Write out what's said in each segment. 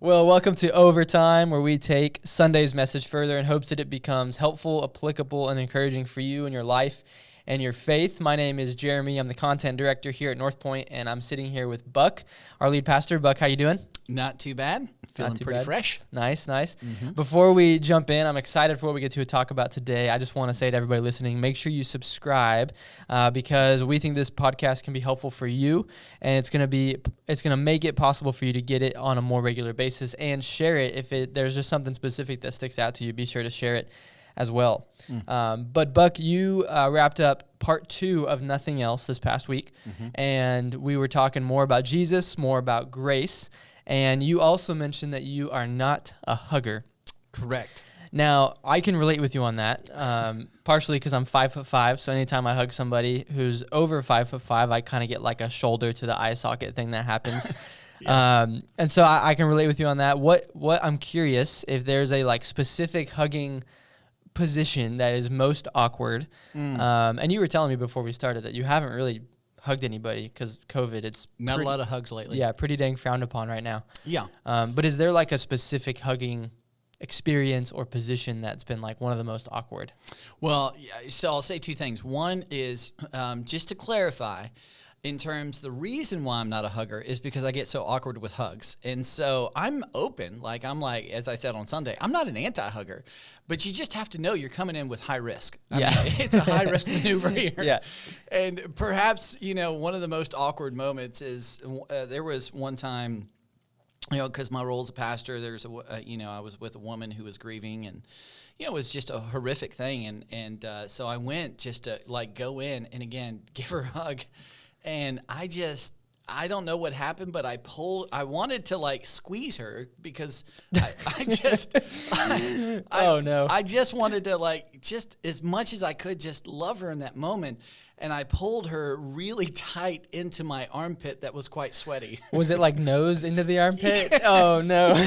Well, welcome to Overtime, where we take Sunday's message further in hopes that it becomes helpful, applicable, and encouraging for you in your life and your faith. My name is Jeremy. I'm the content director here at North Point, and I'm sitting here with Buck, our lead pastor. Buck, how you doing? Not too bad. Feeling pretty fresh. Nice. Before we jump in, I'm excited for what we get to talk about today. I just want to say to everybody listening, make sure you subscribe because we think this podcast can be helpful for you, and it's going to make it possible for you to get it on a more regular basis, and share it if there's just something specific that sticks out to you. Be sure to share it as well. But Buck, you wrapped up part 2 of Nothing Else this past week, and we were talking more about Jesus, more about grace. And you also mentioned that you are not a hugger. Correct. Now, I can relate with you on that, partially because I'm 5'5", so anytime I hug somebody who's over 5'5", I kind of get like a shoulder to the eye socket thing that happens. Yes. And so I can relate with you on that. What I'm curious if there's a like specific hugging position that is most awkward. And you were telling me before we started that you haven't really hugged anybody because COVID. It's not a lot of hugs lately. Yeah, pretty dang frowned upon right now. Yeah. But is there like a specific hugging experience or position that's been like one of the most awkward? Well, so I'll say 2 things. One is just to clarify, in terms, the reason why I'm not a hugger is because I get so awkward with hugs. And so I'm open, as I said on Sunday, I'm not an anti-hugger, but you just have to know you're coming in with high risk. I mean, it's a high risk maneuver here. Yeah. And perhaps, one of the most awkward moments is there was one time, because my role as a pastor, I was with a woman who was grieving, and it was just a horrific thing. And so I went just to go in and again, give her a hug. And I don't know what happened, but I wanted to squeeze her because I just, oh no. I just wanted to just as much as I could just love her in that moment. And I pulled her really tight into my armpit that was quite sweaty. Was it like nose into the armpit? Yes. Oh no.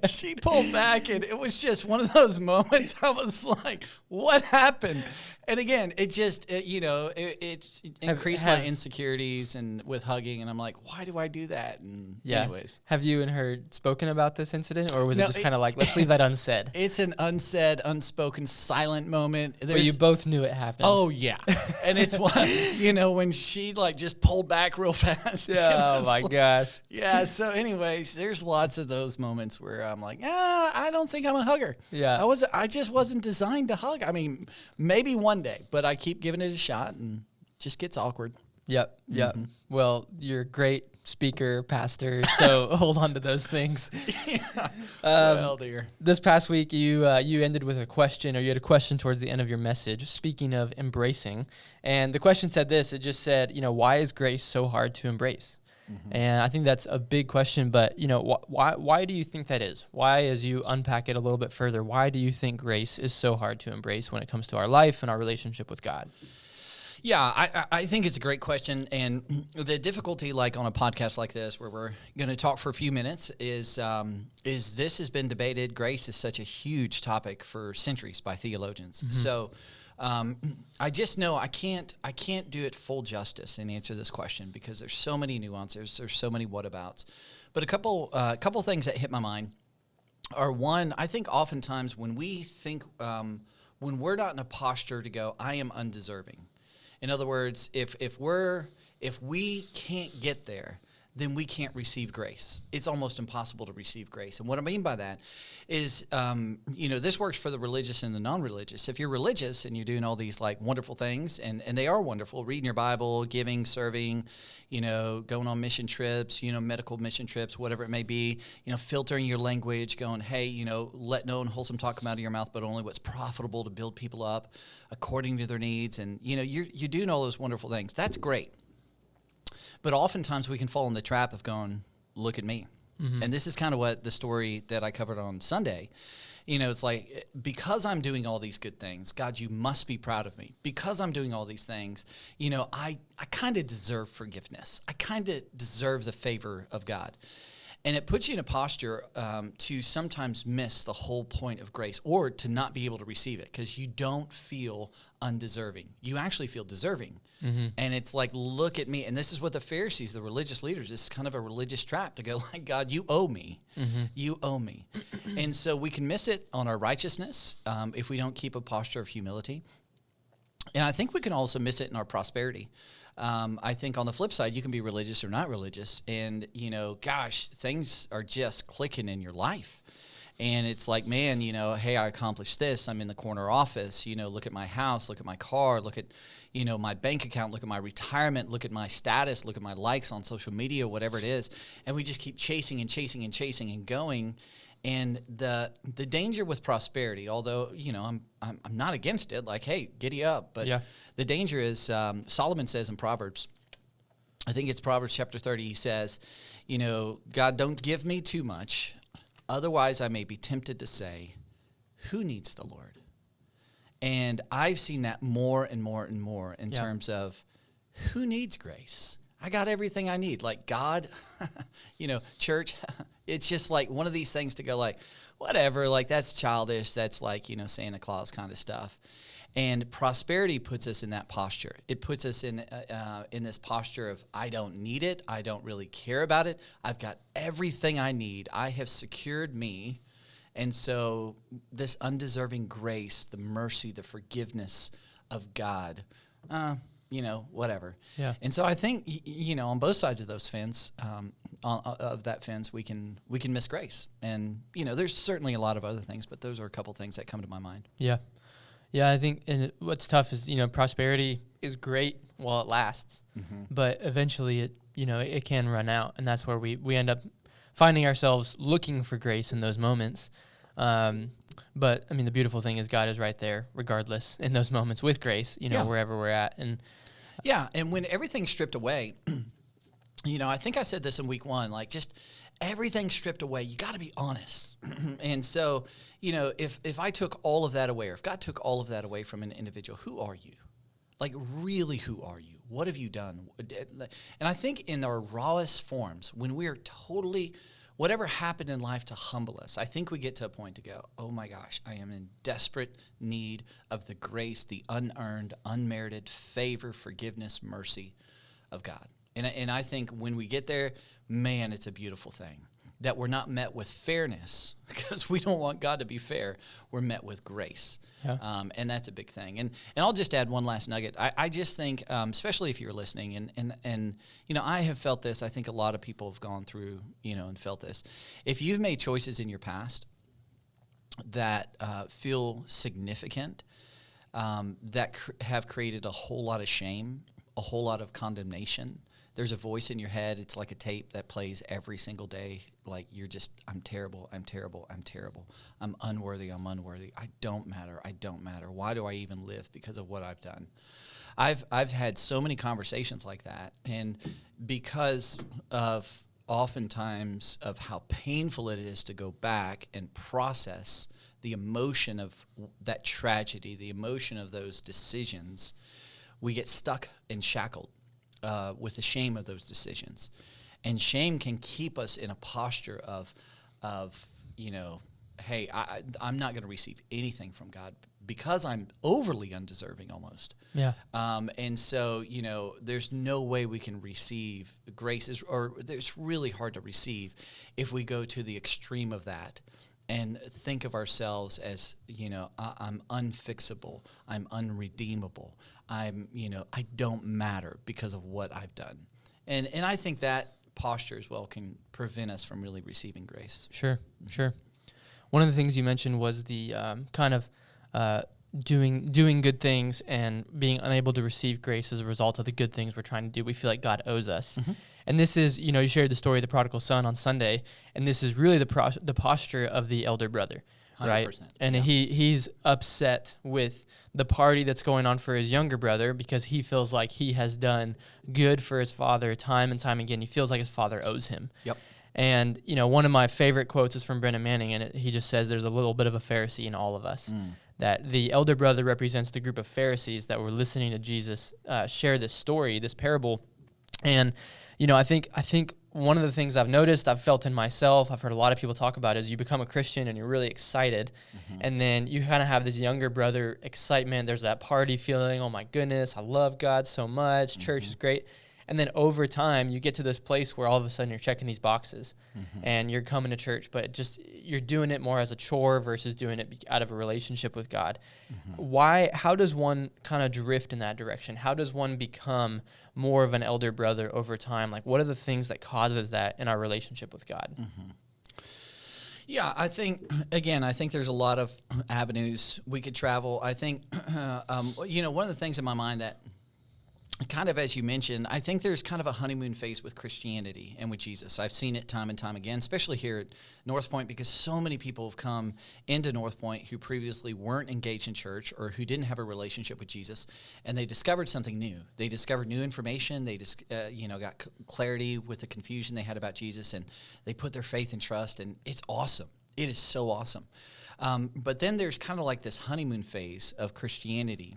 She pulled back, and it was just one of those moments I was like, what happened? And again, it increased my insecurities and with hugging, and I'm like, why do I do that? And anyways. Have you and her spoken about this incident, or was it just kind of like, let's leave that unsaid? It's an unsaid, unspoken, silent moment. Where you both knew it happened. Oh, yeah. And it's when she just pulled back real fast. Yeah, oh my gosh. Yeah, so anyways, there's lots of those moments where I'm like, I don't think I'm a hugger. Yeah. I just wasn't designed to hug. I mean, maybe one day, but I keep giving it a shot and it just gets awkward. Yep. Well, you're a great speaker, pastor, so hold on to those things. Well, dear. This past week, you ended with a question, or you had a question towards the end of your message, speaking of embracing. And the question said this, it just said, why is grace so hard to embrace? And I think that's a big question, but, why do you think that is? Why, as you unpack it a little bit further, why do you think grace is so hard to embrace when it comes to our life and our relationship with God? Yeah, I think it's a great question, and the difficulty, on a podcast like this, where we're going to talk for a few minutes, is this has been debated. Grace is such a huge topic for centuries by theologians. So I just know I can't do it full justice and answer this question because there's so many nuances, there's so many whatabouts. But a couple things that hit my mind are, one, I think oftentimes when we think when we're not in a posture to go, I am undeserving. In other words, if we can't get there, then we can't receive grace. It's almost impossible to receive grace. And what I mean by that is, this works for the religious and the non-religious. If you're religious and you're doing all these wonderful things, and they are wonderful, reading your Bible, giving, serving, going on mission trips, medical mission trips, whatever it may be, filtering your language, going, hey, let no unwholesome talk come out of your mouth, but only what's profitable to build people up according to their needs. And, you're doing all those wonderful things. That's great. But oftentimes we can fall in the trap of going, look at me. And this is kind of what the story that I covered on Sunday, it's like, because I'm doing all these good things, God, you must be proud of me. Because I'm doing all these things, I kind of deserve forgiveness. I kind of deserve the favor of God. And it puts you in a posture to sometimes miss the whole point of grace, or to not be able to receive it because you don't feel undeserving. You actually feel deserving. And it's like, look at me. And this is what the Pharisees, the religious leaders, this is kind of a religious trap to go like, God, you owe me. You owe me. And so we can miss it on our righteousness if we don't keep a posture of humility. And I think we can also miss it in our prosperity. I think on the flip side, you can be religious or not religious. And, gosh, things are just clicking in your life. And it's like, man, hey, I accomplished this. I'm in the corner office. Look at my house, look at my car, look at, my bank account, look at my retirement, look at my status, look at my likes on social media, whatever it is. And we just keep chasing and chasing and chasing and going. And the danger with prosperity, although, I'm not against it, like, hey, giddy up. But the danger is, Solomon says in Proverbs, I think it's Proverbs chapter 30, he says, God, don't give me too much. Otherwise, I may be tempted to say, who needs the Lord? And I've seen that more and more and more in terms of who needs grace? I got everything I need. Like God, church, it's just like one of these things to go like, whatever, like that's childish. That's like, Santa Claus kind of stuff. And prosperity puts us in that posture. It puts us in this posture of, I don't need it. I don't really care about it. I've got everything I need. I have secured me. And so this undeserving grace, the mercy, the forgiveness of God, whatever. Yeah. And so I think, on both sides of those fence, of that fence, we can miss grace. And, there's certainly a lot of other things, but those are a couple things that come to my mind. Yeah. Yeah, I think, and what's tough is, prosperity is great while it lasts, but eventually it can run out, and that's where we end up finding ourselves looking for grace in those moments. But I mean, the beautiful thing is God is right there, regardless, in those moments with grace, wherever we're at. And and when everything's stripped away, I think I said this in week 1, like just everything stripped away, you got to be honest. And so, if I took all of that away, or if God took all of that away from an individual, who are you? Like, really, who are you? What have you done? And I think in our rawest forms, when we are totally, whatever happened in life to humble us, I think we get to a point to go, oh my gosh, I am in desperate need of the grace, the unearned, unmerited favor, forgiveness, mercy of God. And I think when we get there, man, it's a beautiful thing that we're not met with fairness, because we don't want God to be fair. We're met with grace. Yeah. And that's a big thing. And I'll just add one last nugget. I just think, especially if you're listening, and I have felt this. I think a lot of people have gone through, and felt this. If you've made choices in your past that feel significant, that have created a whole lot of shame, a whole lot of condemnation, there's a voice in your head. It's like a tape that plays every single day. Like I'm terrible, I'm terrible, I'm terrible. I'm unworthy, I'm unworthy. I don't matter, I don't matter. Why do I even live? Because of what I've done. I've had so many conversations like that. And because of oftentimes of how painful it is to go back and process the emotion of that tragedy, the emotion of those decisions, we get stuck and shackled with the shame of those decisions. And shame can keep us in a posture of hey, I'm not going to receive anything from God because I'm overly undeserving almost. Yeah. And so, there's no way we can receive grace, or it's really hard to receive if we go to the extreme of that and think of ourselves as, I'm unfixable, I'm unredeemable, I don't matter because of what I've done. And I think that posture as well can prevent us from really receiving grace. Sure. One of the things you mentioned was the kind of doing good things and being unable to receive grace as a result of the good things we're trying to do. We feel like God owes us. Mm-hmm. And this is, you shared the story of the prodigal son on Sunday, and this is really the posture of the elder brother, 100%, right? And he's upset with the party that's going on for his younger brother because he feels like he has done good for his father time and time again. He feels like his father owes him. Yep. And, one of my favorite quotes is from Brennan Manning, and he just says there's a little bit of a Pharisee in all of us. That the elder brother represents the group of Pharisees that were listening to Jesus share this story, this parable. And, I think one of the things I've noticed, I've felt in myself, I've heard a lot of people talk about, is you become a Christian and you're really excited. And then you kind of have this younger brother excitement. There's that party feeling. Oh my goodness, I love God so much. Church is great. And then over time, you get to this place where all of a sudden you're checking these boxes and you're coming to church, but just you're doing it more as a chore versus doing it out of a relationship with God. How does one kind of drift in that direction? How does one become more of an elder brother over time? Like, what are the things that causes that in our relationship with God? Yeah, I think there's a lot of avenues we could travel. I think, one of the things in my mind that, kind of as you mentioned, I think there's kind of a honeymoon phase with Christianity and with Jesus. I've seen it time and time again, especially here at North Point, because so many people have come into North Point who previously weren't engaged in church or who didn't have a relationship with Jesus, and they discovered something new. They discovered new information. They just, got clarity with the confusion they had about Jesus, and they put their faith and trust, and it's awesome. It is so awesome. But then there's kind of like this honeymoon phase of Christianity.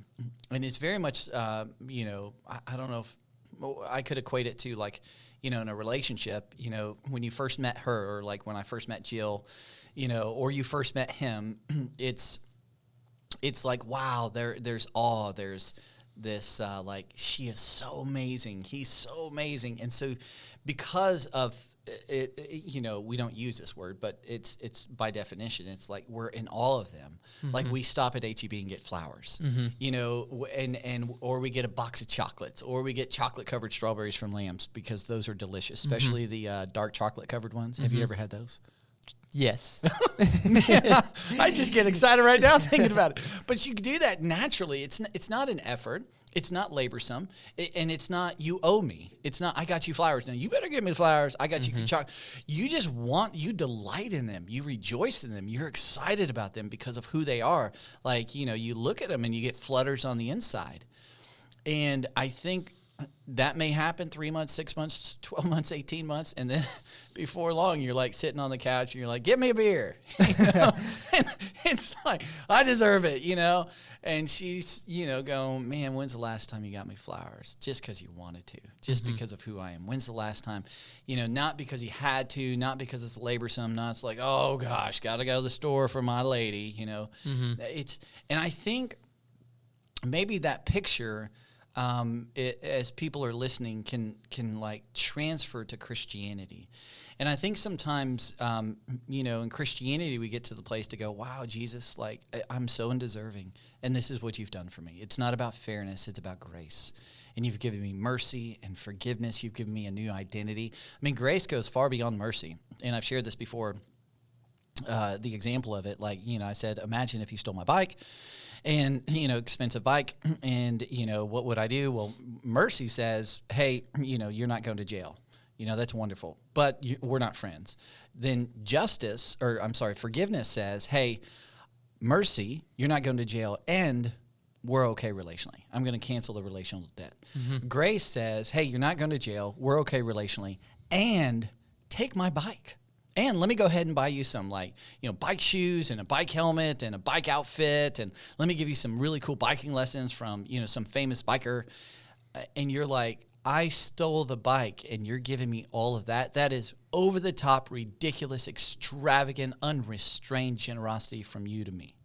And it's very much, I don't know if I could equate it to like, in a relationship, when you first met her, or like when I first met Jill, or you first met him, it's like, wow, there's awe, there's this, like, she is so amazing, he's so amazing. And so because of we don't use this word, but it's by definition, it's like we're in all of them. Like we stop at HEB and get flowers, or we get a box of chocolates, or we get chocolate covered strawberries from Lamb's because those are delicious, especially the dark chocolate covered ones. Have you ever had those? Yes. Yeah, I just get excited right now thinking about it. But you can do that naturally. It's not an effort. It's not laborsome, and it's not you owe me. It's not I got you flowers. Now you better give me flowers. I got you chocolate. You just you delight in them. You rejoice in them. You're excited about them because of who they are. Like, you look at them and you get flutters on the inside. And I think that may happen 3 months, 6 months, 12 months, 18 months. And then before long, you're like sitting on the couch and you're like, get me a beer. And it's like, I deserve it, And she's, going, man, when's the last time you got me flowers? Just because you wanted to, just because of who I am. When's the last time, not because you had to, not because it's laborsome, not it's like, oh gosh, got to go to the store for my lady, and I think maybe that picture, as people are listening, can like transfer to Christianity. And I think sometimes, in Christianity, we get to the place to go, wow, Jesus, like, I'm so undeserving, and this is what you've done for me. It's not about fairness, it's about grace. And you've given me mercy and forgiveness. You've given me a new identity. I mean, grace goes far beyond mercy. And I've shared this before, the example of it. Like, I said, imagine if you stole my bike. And, expensive bike, and, what would I do? Well, mercy says, hey, you're not going to jail. That's wonderful, but we're not friends. Then forgiveness says, hey, mercy, you're not going to jail, and we're okay relationally. I'm going to cancel the relational debt. Grace says, hey, you're not going to jail, we're okay relationally, and take my bike. And let me go ahead and buy you some bike shoes and a bike helmet and a bike outfit. And let me give you some really cool biking lessons from, some famous biker. And you're like, I stole the bike and you're giving me all of that. That is over the top, ridiculous, extravagant, unrestrained generosity from you to me.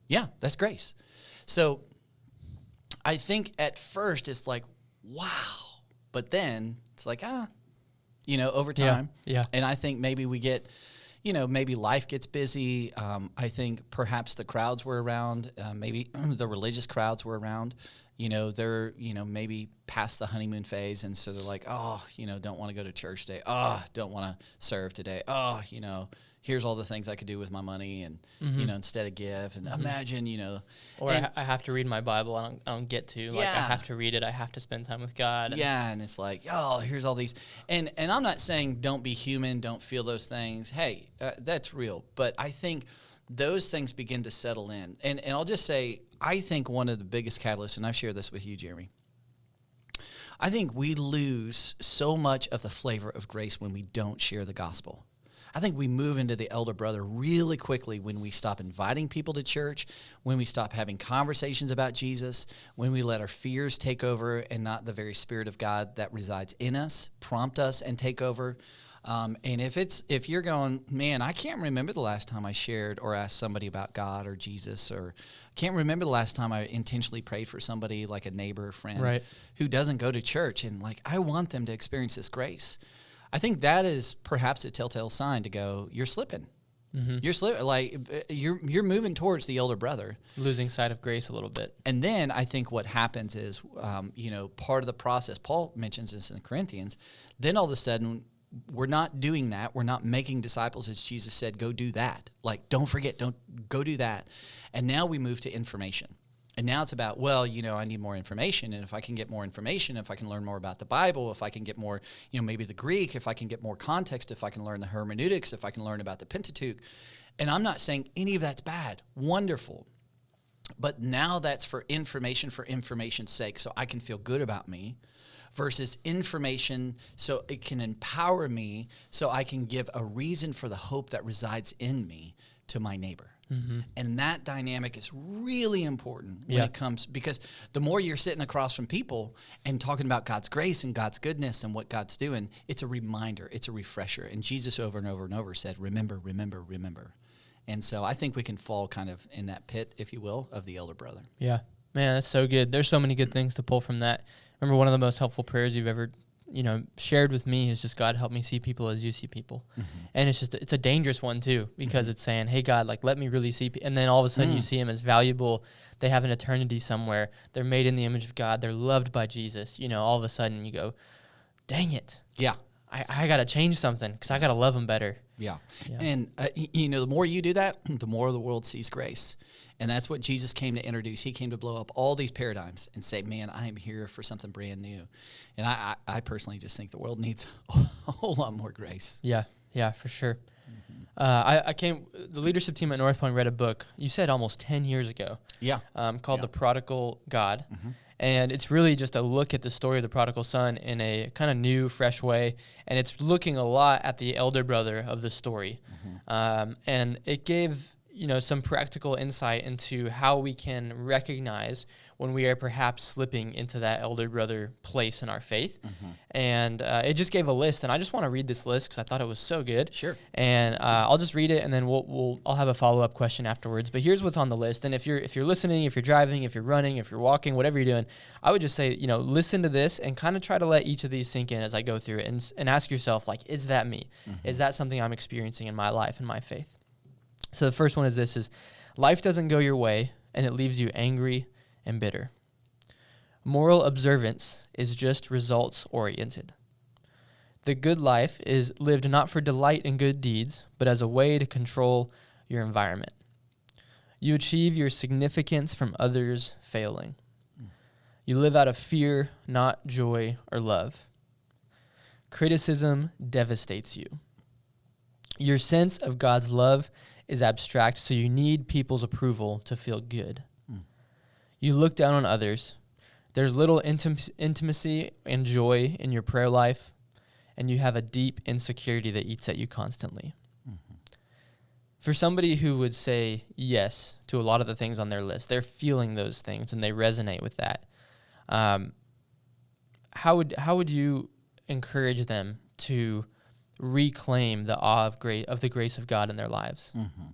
Yeah, that's grace. So I think at first it's like, wow. But then it's like, over time. Yeah. And I think maybe we get, maybe life gets busy. I think perhaps the crowds were around, maybe the religious crowds were around. They're, maybe past the honeymoon phase. And so they're like, oh, don't want to go to church today. Oh, don't want to serve today. Oh, here's all the things I could do with my money and, instead of give. And imagine, Or I have to read my Bible. I don't get to. Like, I have to read it. I have to spend time with God. And it's like, oh, here's all these. And I'm not saying don't be human, don't feel those things. Hey, that's real. But I think those things begin to settle in. And I'll just say, I think one of the biggest catalysts, and I've shared this with you, Jeremy, I think we lose so much of the flavor of grace when we don't share the gospel. I think we move into the elder brother really quickly when we stop inviting people to church, when we stop having conversations about Jesus, when we let our fears take over and not the very Spirit of God that resides in us, prompt us and take over. And if you're going, man, I can't remember the last time I shared or asked somebody about God or Jesus, or can't remember the last time I intentionally prayed for somebody like a neighbor or friend who doesn't go to church, and like I want them to experience this grace. I think that is perhaps a telltale sign to go, you're slipping. Mm-hmm. You're slipping, like you're moving towards the elder brother, losing sight of grace a little bit. And then I think what happens is, part of the process. Paul mentions this in Corinthians. Then all of a sudden, we're not doing that. We're not making disciples as Jesus said, go do that. Like, don't forget, don't go do that. And now we move to information. And now it's about, well, I need more information. And if I can get more information, if I can learn more about the Bible, if I can get more, maybe the Greek, if I can get more context, if I can learn the hermeneutics, if I can learn about the Pentateuch. And I'm not saying any of that's bad. Wonderful. But now that's for information's sake, so I can feel good about me, versus information so it can empower me, so I can give a reason for the hope that resides in me to my neighbor. Mm-hmm. And that dynamic is really important when it comes, because the more you're sitting across from people and talking about God's grace and God's goodness and what God's doing, it's a reminder, it's a refresher. And Jesus over and over and over said, remember, remember, remember. And so I think we can fall kind of in that pit, if you will, of the elder brother. Yeah. Man, that's so good. There's so many good things to pull from that. Remember, one of the most helpful prayers you've ever, shared with me is just, God, help me see people as you see people. Mm-hmm. And it's a dangerous one too, because it's saying, hey, God, like, let me really see people. And then all of a sudden you see them as valuable. They have an eternity somewhere. They're made in the image of God. They're loved by Jesus. All of a sudden you go, dang it. Yeah. I got to change something because I got to love them better. Yeah. And, the more you do that, the more the world sees grace. And that's what Jesus came to introduce. He came to blow up all these paradigms and say, man, I am here for something brand new. And I personally just think the world needs a whole lot more grace. Yeah, for sure. Mm-hmm. The leadership team at North Point read a book, you said almost 10 years ago. Yeah. Called The Prodigal God. Mm-hmm. And it's really just a look at the story of the prodigal son in a kind of new, fresh way. And it's looking a lot at the elder brother of the story. Mm-hmm. And it gave, some practical insight into how we can recognize when we are perhaps slipping into that elder brother place in our faith. Mm-hmm. And it just gave a list. And I just want to read this list because I thought it was so good. Sure. And I'll just read it, and then I'll have a follow-up question afterwards. But here's what's on the list. And if you're listening, if you're driving, if you're running, if you're walking, whatever you're doing, I would just say, listen to this and kind of try to let each of these sink in as I go through it, and ask yourself, like, is that me? Mm-hmm. Is that something I'm experiencing in my life and my faith? So the first one is life doesn't go your way, and it leaves you angry and bitter. Moral observance is just results-oriented. The good life is lived not for delight in good deeds, but as a way to control your environment. You achieve your significance from others failing. You live out of fear, not joy or love. Criticism devastates you. Your sense of God's love is abstract, so you need people's approval to feel good. You look down on others. There's little intimacy and joy in your prayer life, and you have a deep insecurity that eats at you constantly. Mm-hmm. For somebody who would say yes to a lot of the things on their list, they're feeling those things and they resonate with that. How would you encourage them to reclaim the awe of the grace of God in their lives? Mm-hmm.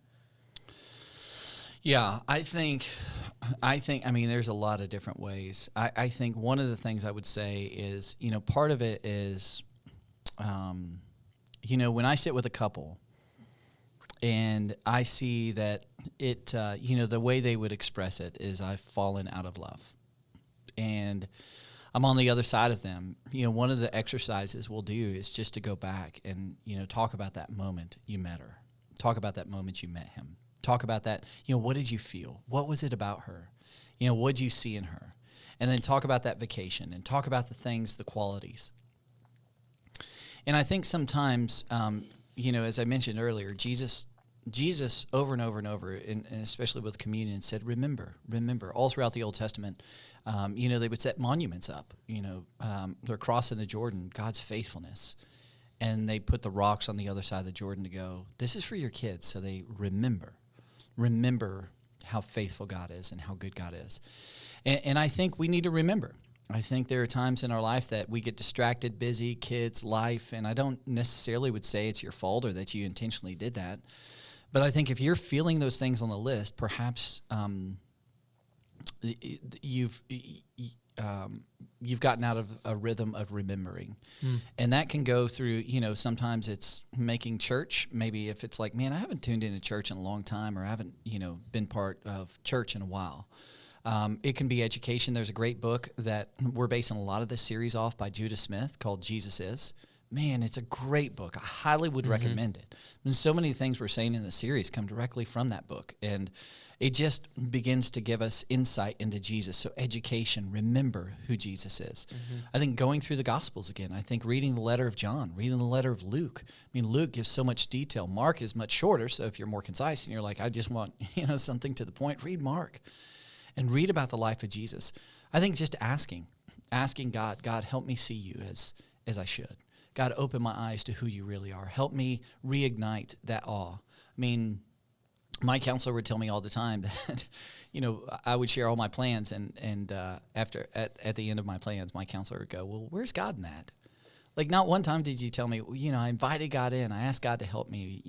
Yeah, I mean, there's a lot of different ways. I think one of the things I would say is, part of it is, when I sit with a couple and I see that it, the way they would express it is, I've fallen out of love. And I'm on the other side of them. One of the exercises we'll do is just to go back and, talk about that moment you met her. Talk about that moment you met him. Talk about that, what did you feel? What was it about her? What did you see in her? And then talk about that vacation and talk about the things, the qualities. And I think sometimes, as I mentioned earlier, Jesus over and over and over, and especially with communion, said, remember, all throughout the Old Testament. They would set monuments up, they're crossing the Jordan, God's faithfulness. and they put the rocks on the other side of the Jordan to go, this is for your kids, so they remember how faithful God is and how good God is. And I think we need to remember. I think there are times in our life that we get distracted, busy, kids, life, and I don't necessarily would say it's your fault or that you intentionally did that. But I think if you're feeling those things on the list, perhaps you've gotten out of a rhythm of remembering. And that can go through, sometimes it's making church. Maybe if it's like, man, I haven't tuned into church in a long time, or I haven't, been part of church in a while. It can be education. There's a great book that we're basing a lot of this series off by Judah Smith called Jesus Is. Man, it's a great book. I highly would recommend it. And so many things we're saying in the series come directly from that book. And it just begins to give us insight into Jesus. So education, remember who Jesus is. I think going through the Gospels again. I think reading the letter of John, reading the letter of Luke. I mean, Luke gives so much detail. Mark is much shorter, so if you're more concise and you're like, I just want something to the point, read Mark and read about the life of Jesus. I think just asking God, help me see you as I should. God, open my eyes to who you really are. Help me reignite that awe. I mean, my counselor would tell me all the time that, I would share all my plans, and after at the end of my plans, my counselor would go, well, where's God in that? Like, not one time did you tell me, I invited God in. I asked God to help me,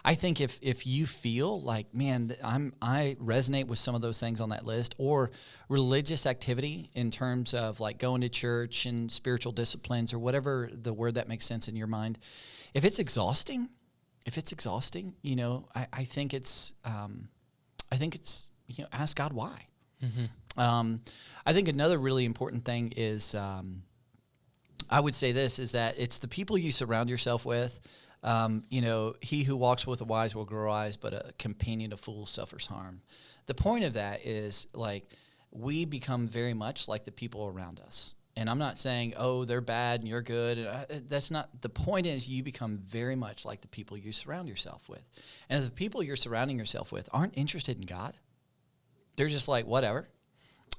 I think if you feel like, man, I resonate with some of those things on that list, or religious activity in terms of like going to church and spiritual disciplines or whatever the word that makes sense in your mind, if it's exhausting, I think it's ask God why. I think another really important thing is, I would say this, is that it's the people you surround yourself with. He who walks with the wise will grow wise, but a companion of fools suffers harm. The point of that is, like, we become very much like the people around us. And I'm not saying, oh, they're bad and you're good. That's not, the point is you become very much like the people you surround yourself with. And if the people you're surrounding yourself with aren't interested in God, they're just like, whatever.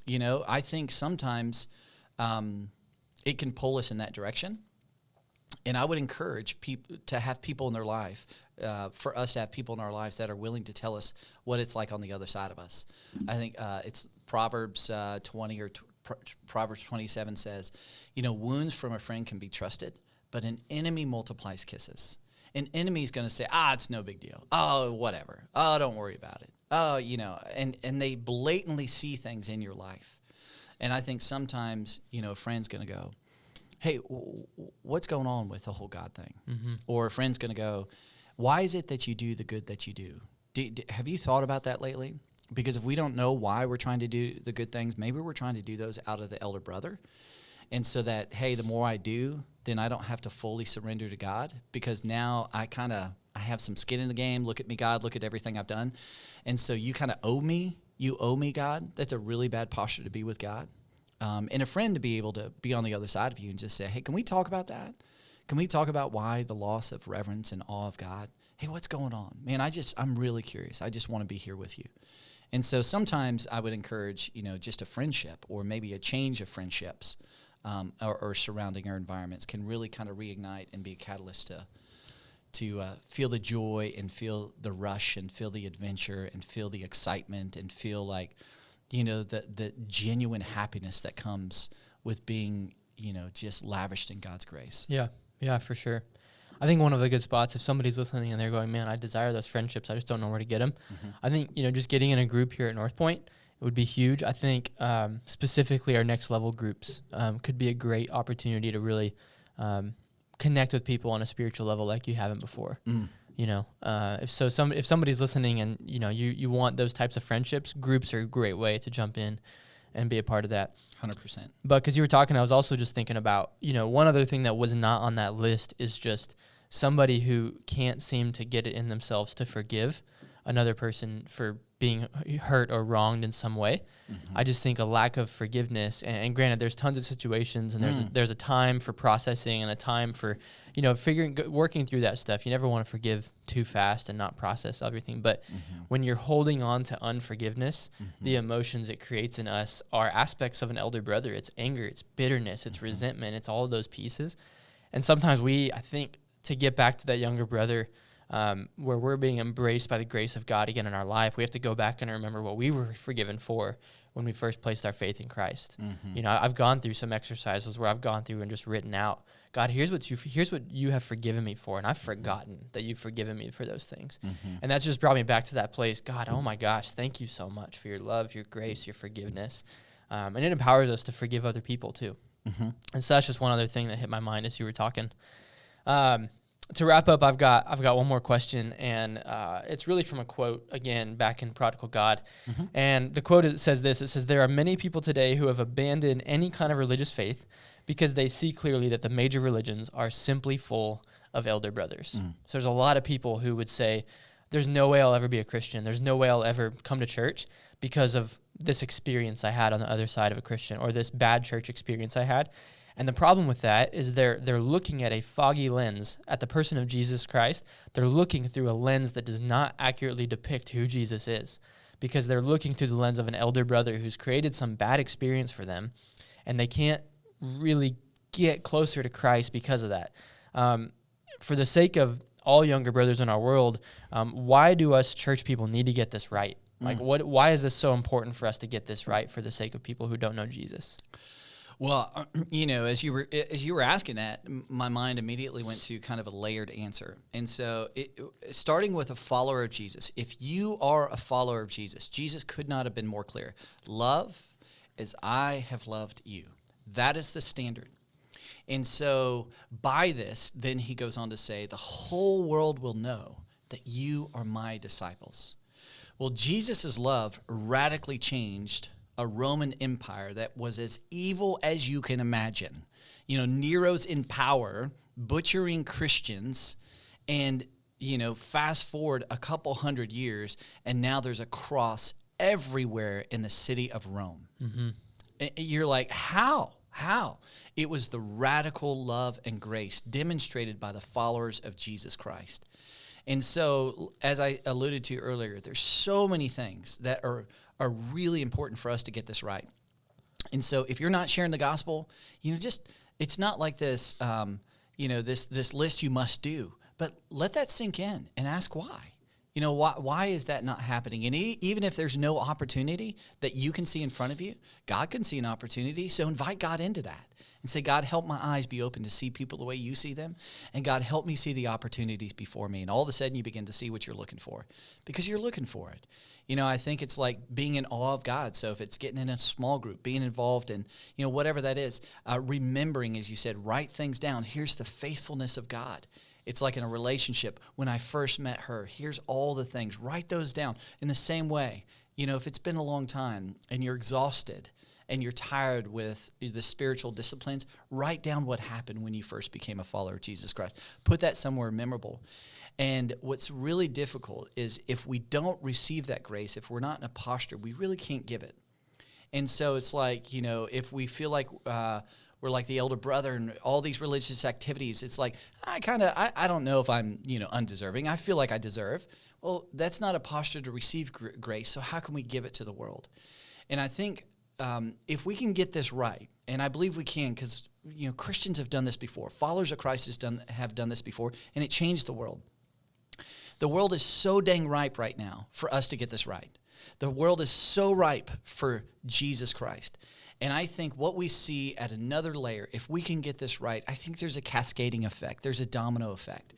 I think sometimes it can pull us in that direction. And I would encourage people to have people in their life, for us to have people in our lives that are willing to tell us what it's like on the other side of us. I think it's Proverbs 20 or Proverbs 27 says, wounds from a friend can be trusted, but an enemy multiplies kisses. An enemy is going to say, it's no big deal. Oh, whatever. Oh, don't worry about it. Oh, and they blatantly see things in your life. And I think sometimes, a friend's going to go, hey, what's going on with the whole God thing? Or a friend's going to go, why is it that you do the good that you do? Have you thought about that lately? Because if we don't know why we're trying to do the good things, maybe we're trying to do those out of the elder brother. And so that, hey, the more I do, then I don't have to fully surrender to God, because now I have some skin in the game. Look at me, God. Look at everything I've done. And so you kind of owe me. You owe me, God. That's a really bad posture to be with God. And a friend to be able to be on the other side of you and just say, hey, can we talk about that? Can we talk about why the loss of reverence and awe of God? Hey, what's going on? Man, I'm really curious. I just want to be here with you. And so sometimes I would encourage, just a friendship, or maybe a change of friendships, or surrounding our environments can really kind of reignite and be a catalyst to feel the joy and feel the rush and feel the adventure and feel the excitement and feel like, the genuine happiness that comes with being, just lavished in God's grace. Yeah, for sure. I think one of the good spots, if somebody's listening and they're going, man, I desire those friendships, I just don't know where to get them. I think, just getting in a group here at North Point, it would be huge. I think specifically our next level groups could be a great opportunity to really connect with people on a spiritual level like you haven't before. If somebody's listening and you want those types of friendships, groups are a great way to jump in and be a part of that. 100%. But because you were talking, I was also just thinking about, one other thing that was not on that list is just somebody who can't seem to get it in themselves to forgive another person for being hurt or wronged in some way. I just think a lack of forgiveness, and granted, there's tons of situations, and there's a time for processing and a time for, working through that stuff. You never want to forgive too fast and not process everything. But when you're holding on to unforgiveness, the emotions it creates in us are aspects of an elder brother. It's anger, it's bitterness, it's resentment, it's all of those pieces. And sometimes I think to get back to that younger brother, where we're being embraced by the grace of God again in our life, we have to go back and remember what we were forgiven for when we first placed our faith in Christ. Mm-hmm. You know, I've gone through some exercises where I've gone through and just written out, God, here's what you have forgiven me for, and I've forgotten that you've forgiven me for those things. Mm-hmm. And that's just brought me back to that place. God, oh my gosh, thank you so much for your love, your grace, your forgiveness. And it empowers us to forgive other people too. Mm-hmm. And so that's just one other thing that hit my mind as you were talking. To wrap up, I've got one more question, and it's really from a quote, again, back in Prodigal God. Mm-hmm. And the quote says this. It says, there are many people today who have abandoned any kind of religious faith because they see clearly that the major religions are simply full of elder brothers. So there's a lot of people who would say, there's no way I'll ever be a Christian. There's no way I'll ever come to church because of this experience I had on the other side of a Christian, or this bad church experience I had. And the problem with that is they're looking at a foggy lens at the person of Jesus Christ. They're looking through a lens that does not accurately depict who Jesus is, because they're looking through the lens of an elder brother who's created some bad experience for them, and they can't really get closer to Christ because of that. For the sake of all younger brothers in our world, why do us church people need to get this right? Like, why is this so important for us to get this right for the sake of people who don't know Jesus? Well, you know, as you were asking that, my mind immediately went to kind of a layered answer. And so starting with a follower of Jesus, if you are a follower of Jesus, Jesus could not have been more clear. Love as I have loved you. That is the standard. And so by this, then he goes on to say, the whole world will know that you are my disciples. Well, Jesus' love radically changed a Roman Empire that was as evil as you can imagine. You know, Nero's in power, butchering Christians, and, you know, fast forward a couple hundred years, and now there's a cross everywhere in the city of Rome. Mm-hmm. You're like, how? How? It was the radical love and grace demonstrated by the followers of Jesus Christ. And so, as I alluded to earlier, there's so many things that are really important for us to get this right. And so, if you're not sharing the gospel, you know, just, it's not like this, you know, this list you must do. But let that sink in and ask why. You know, why is that not happening? And even if there's no opportunity that you can see in front of you, God can see an opportunity. So invite God into that and say, God, help my eyes be open to see people the way you see them. And God, help me see the opportunities before me. And all of a sudden you begin to see what you're looking for because you're looking for it. You know, I think it's like being in awe of God. So if it's getting in a small group, being involved in, you know, whatever that is, remembering, as you said, write things down. Here's the faithfulness of God. It's like in a relationship. When I first met her, here's all the things. Write those down. In the same way, you know, if it's been a long time and you're exhausted and you're tired with the spiritual disciplines, write down what happened when you first became a follower of Jesus Christ. Put that somewhere memorable. And what's really difficult is if we don't receive that grace, if we're not in a posture, we really can't give it. And so it's like, you know, if we feel like we're like the elder brother and all these religious activities, it's like, I don't know if I'm, you know, undeserving. I feel like I deserve. Well, that's not a posture to receive grace. So how can we give it to the world? And I think if we can get this right, and I believe we can, because, you know, Christians have done this before. Followers of Christ have done this before, and it changed the world. The world is so dang ripe right now for us to get this right. The world is so ripe for Jesus Christ. And I think what we see at another layer, if we can get this right, I think there's a cascading effect. There's a domino effect.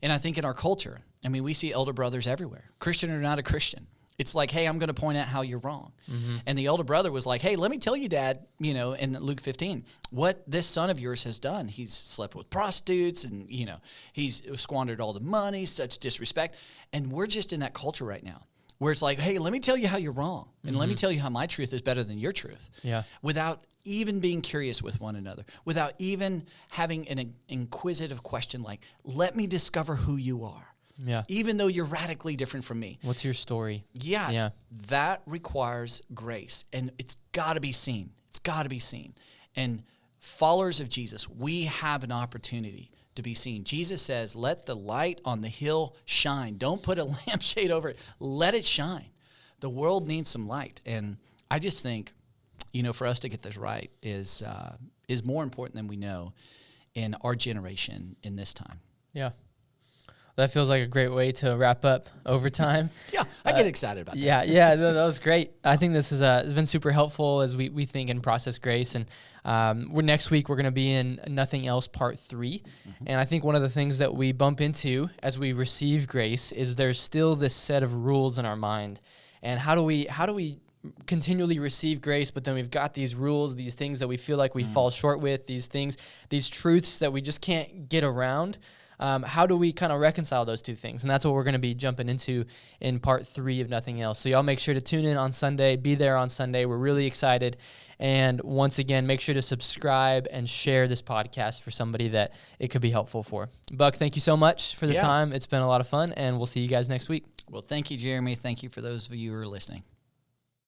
And I think in our culture, I mean, we see elder brothers everywhere, Christian or not a Christian. It's like, hey, I'm going to point out how you're wrong. Mm-hmm. And the elder brother was like, hey, let me tell you, Dad, you know, in Luke 15, what this son of yours has done. He's slept with prostitutes and, you know, he's squandered all the money, such disrespect. And we're just in that culture right now where it's like, hey, let me tell you how you're wrong. And let me tell you how my truth is better than your truth. Yeah. Without even being curious with one another, without even having an inquisitive question like, let me discover who you are. Yeah. Even though you're radically different from me. What's your story? Yeah. That requires grace. And it's got to be seen. It's got to be seen. And followers of Jesus, we have an opportunity to be seen. Jesus says, let the light on the hill shine. Don't put a lampshade over it. Let it shine. The world needs some light. And I just think, you know, for us to get this right is more important than we know in our generation in this time. Yeah. That feels like a great way to wrap up overtime. Yeah, I get excited about that. Yeah, that was great. I think this is has been super helpful as we think and process grace. And next week we're going to be in Nothing Else Part 3. And I think one of the things that we bump into as we receive grace is there's still this set of rules in our mind. And how do we continually receive grace, but then we've got these rules, these things that we feel like we fall short with, these truths that we just can't get around. How do we kind of reconcile those two things? And that's what we're going to be jumping into in part 3 of Nothing Else. So y'all make sure to tune in on Sunday, be there on Sunday. We're really excited. And once again, make sure to subscribe and share this podcast for somebody that it could be helpful for. Buck, thank you so much for the time. It's been a lot of fun, and we'll see you guys next week. Well, thank you, Jeremy. Thank you for those of you who are listening.